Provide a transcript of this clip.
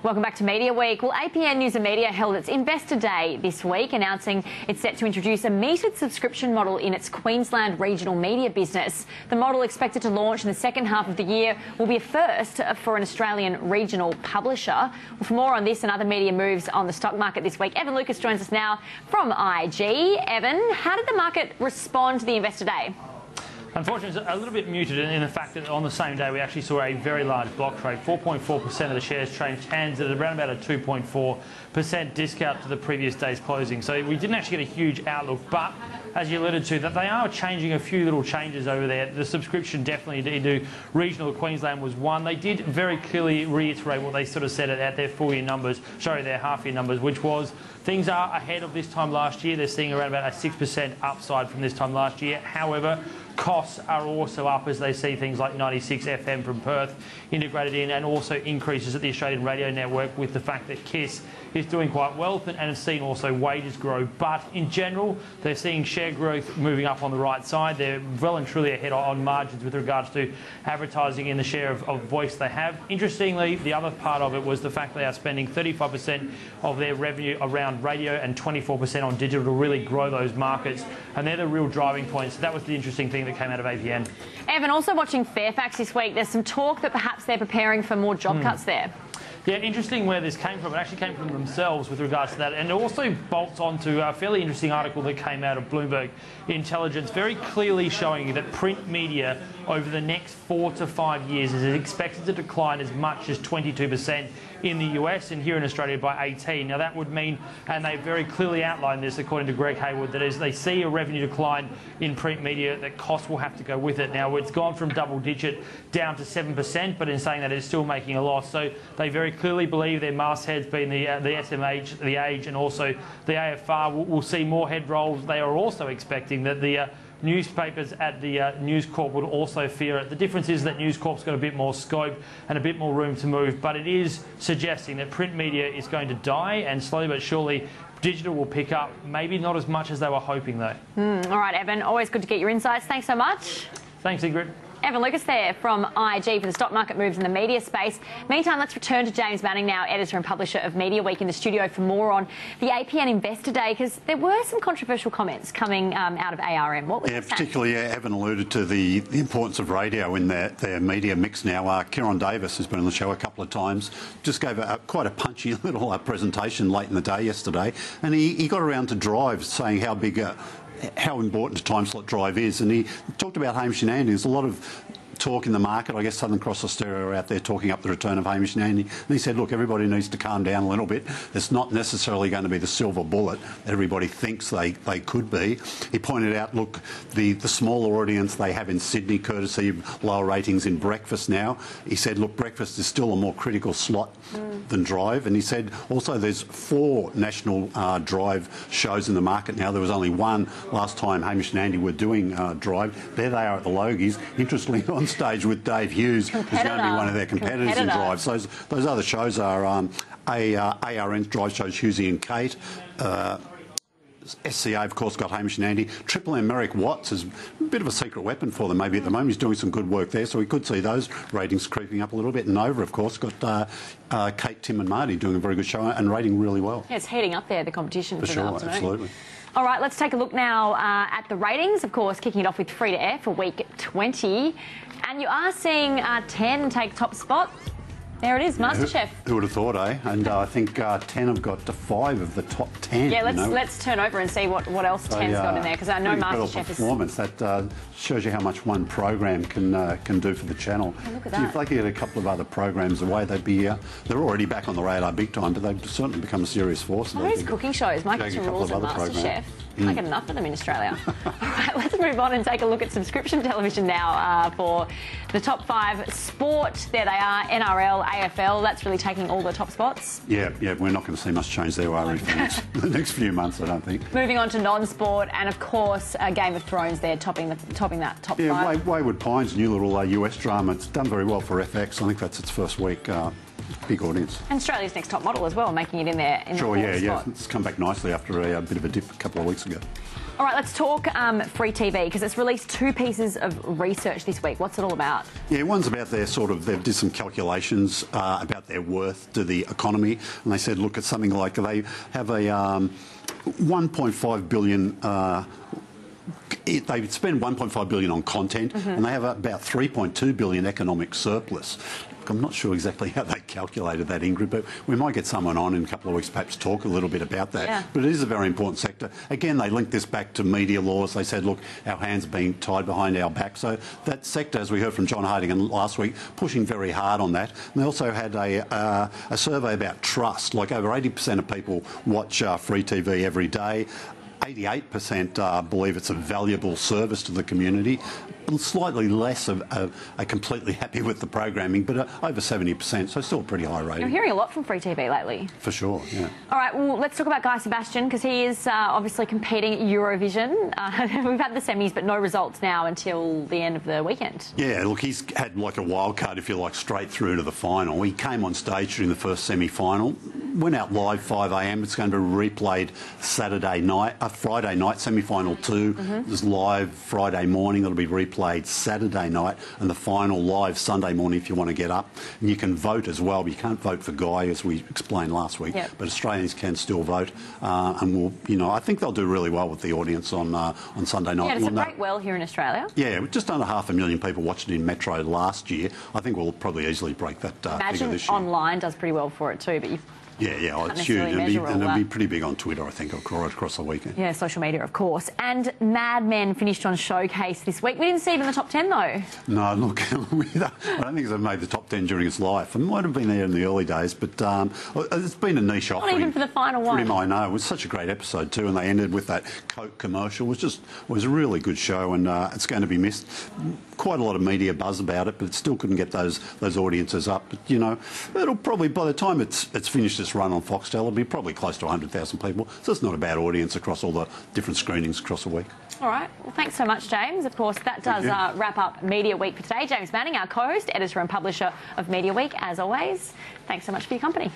Welcome back to Media Week. Well, APN News and Media held its Investor Day this week, announcing it's set to introduce a metered subscription model in its Queensland regional media business. The model, expected to launch in the second half of the year, will be a first for an Australian regional publisher. Well, for more on this and other media moves on the stock market this week, Evan Lucas joins us now from IG. Evan, how did the market respond to the Investor Day? Unfortunately, it's a little bit muted in the fact that on the same day we actually saw a very large block trade. 4.4% of the shares changed hands at around about a 2.4% discount to the previous day's closing. So we didn't actually get a huge outlook, but as you alluded to, that they are changing a few little changes over there. The subscription definitely to regional Queensland was one. They did very clearly reiterate what they sort of said at their full-year numbers, sorry, their half-year numbers, which was things are ahead of this time last year. They're seeing around about a 6% upside from this time last year. However, costs are also up as they see things like 96 FM from Perth integrated in, and also increases at the Australian Radio Network with the fact that KISS is doing quite well and has seen also wages grow. But in general, they're seeing share growth moving up on the right side. They're well and truly ahead on margins with regards to advertising in the share of voice they have. Interestingly, the other part of it was the fact they are spending 35% of their revenue around radio and 24% on digital to really grow those markets. And they're the real driving points. That was the interesting thing that came out of APN. Evan, also watching Fairfax this week, there's some talk that perhaps they're preparing for more job cuts there. Yeah, interesting where this came from. It actually came from themselves with regards to that. And it also bolts onto a fairly interesting article that came out of Bloomberg Intelligence, very clearly showing that print media over the next 4 to 5 years is expected to decline as much as 22% in the US, and here in Australia by 18%. Now that would mean, and they very clearly outlined this according to Greg Hayward, that as they see a revenue decline in print media, that costs will have to go with it. Now it's gone from double digit down to 7%, but in saying that it's still making a loss. So they very clearly believe their mastheads, being the SMH, the Age, and also the AFR, will see more head rolls. They are also expecting that the newspapers at the News Corp would also fear it. The difference is that News Corp's got a bit more scope and a bit more room to move, but it is suggesting that print media is going to die, and slowly but surely digital will pick up. Maybe not as much as they were hoping, though. All right, Evan, always good to get your insights. Thanks so much. Thanks, Ingrid. Evan Lucas there from IG for the stock market moves in the media space. Meantime, let's return to James Manning now, editor and publisher of Media Week, in the studio for more on the APN Investor Day, because there were some controversial comments coming out of ARM. What was that? Particularly, Evan alluded to the importance of radio in their media mix now. Kieran Davis has been on the show a couple of times, just gave quite a punchy little presentation late in the day yesterday, and he got around to Drive, saying how big how important a time slot Drive is, and he talked about Hamish and Andy. There's a lot of talk in the market. I guess Southern Cross Austereo are out there talking up the return of Hamish and Andy. And he said, look, everybody needs to calm down a little bit. It's not necessarily going to be the silver bullet that everybody thinks they could be. He pointed out, look, the smaller audience they have in Sydney, courtesy of lower ratings in breakfast now. He said, look, breakfast is still a more critical slot than Drive. And he said also there's 4 national Drive shows in the market now. There was only one last time Hamish and Andy were doing Drive. There they are at the Logies. Interestingly, on stage with Dave Hughes, who's going to be one of their competitors in Drive. So those other shows are ARN's Drive shows, Hughesy and Kate. SCA, of course, got Hamish and Andy. Triple M, Merrick Watts is a bit of a secret weapon for them maybe at the moment. He's doing some good work there, so we could see those ratings creeping up a little bit. And Nova, of course, got Kate, Tim and Marty doing a very good show and rating really well. Yeah, it's heating up there, the competition for the afternoon. Absolutely. All right, let's take a look now at the ratings, of course, kicking it off with free to air for week 20. And you are seeing 10 take top spot. There it is, MasterChef. Who would have thought, eh? And I think 10 have got to 5 of the top 10. Yeah, let's turn over and see what else 10's got in there, because I know MasterChef is... performance. That shows you how much one program can do for the channel. Oh, look at that. If they could get a couple of other programs away, they'd be... they're already back on the radar big time, but they've certainly become a serious force. All these cooking shows, My Kitchen Rules and MasterChef. I get enough of them in Australia. All right, let's move on and take a look at subscription television now for the top 5. Sport, there they are, NRL, AFL, that's really taking all the top spots. Yeah, we're not going to see much change there, are we, for the next few months, I don't think. Moving on to non-sport, and of course, Game of Thrones there, topping that top 5. Yeah, Wayward Pines, new little US drama. It's done very well for FX. I think that's its first week. Big audience. And Australia's Next Top Model as well, making it in there. Sure, yeah. It's come back nicely after a bit of a dip a couple of weeks ago. All right, let's talk free TV, because it's released 2 pieces of research this week. What's it all about? Yeah, one's about they've did some calculations about their worth to the economy, and they said, look, it's something like they have a 1.5 billion. They spend 1.5 billion on content, and they have about 3.2 billion economic surplus. I'm not sure exactly how they calculated that, Ingrid, but we might get someone on in a couple of weeks, perhaps talk a little bit about that. Yeah. But it is a very important sector. Again, they linked this back to media laws. They said, look, our hands are being tied behind our back. So that sector, as we heard from John Hardigan last week, pushing very hard on that. And they also had a survey about trust. Like over 80% of people watch free TV every day. 88% believe it's a valuable service to the community. Slightly less are completely happy with the programming, but over 70%, so still a pretty high rating. You're hearing a lot from free TV lately. For sure, yeah. All right, well, let's talk about Guy Sebastian, because he is obviously competing at Eurovision. We've had the semis, but no results now until the end of the weekend. Yeah, look, he's had like a wild card, if you like, straight through to the final. He came on stage during the first semi-final, went out live 5 a.m. It's going to be replayed Friday night, semi-final 2. There's live Friday morning. It'll be replayed Saturday night, and the final live Sunday morning if you want to get up. And you can vote as well, but you can't vote for Guy, as we explained last week. Yep. But Australians can still vote, and I think they'll do really well with the audience on Sunday night. Yeah, does it break well here in Australia? Yeah, just under 500,000 people watched it in Metro last year. I think we'll probably easily break that figure this year. Online does pretty well for it too, but Yeah, it's huge. It'll be pretty big on Twitter, I think, right across the weekend. Yeah, social media, of course. And Mad Men finished on Showcase this week. We didn't see it in the top 10, though. No, look, I don't think it's made the top 10 during its life. It might have been there in the early days, but it's been a niche offering. Not even for the final one. I know. It was such a great episode, too, and they ended with that Coke commercial. It was a really good show, and it's going to be missed. Quite a lot of media buzz about it, but it still couldn't get those audiences up. But, it'll probably, by the time it's finished its run on Foxtel, it'll be probably close to 100,000 people. So it's not a bad audience across all the different screenings across the week. All right. Well, thanks so much, James. Of course, that does wrap up Media Week for today. James Manning, our co-host, editor and publisher of Media Week, as always. Thanks so much for your company.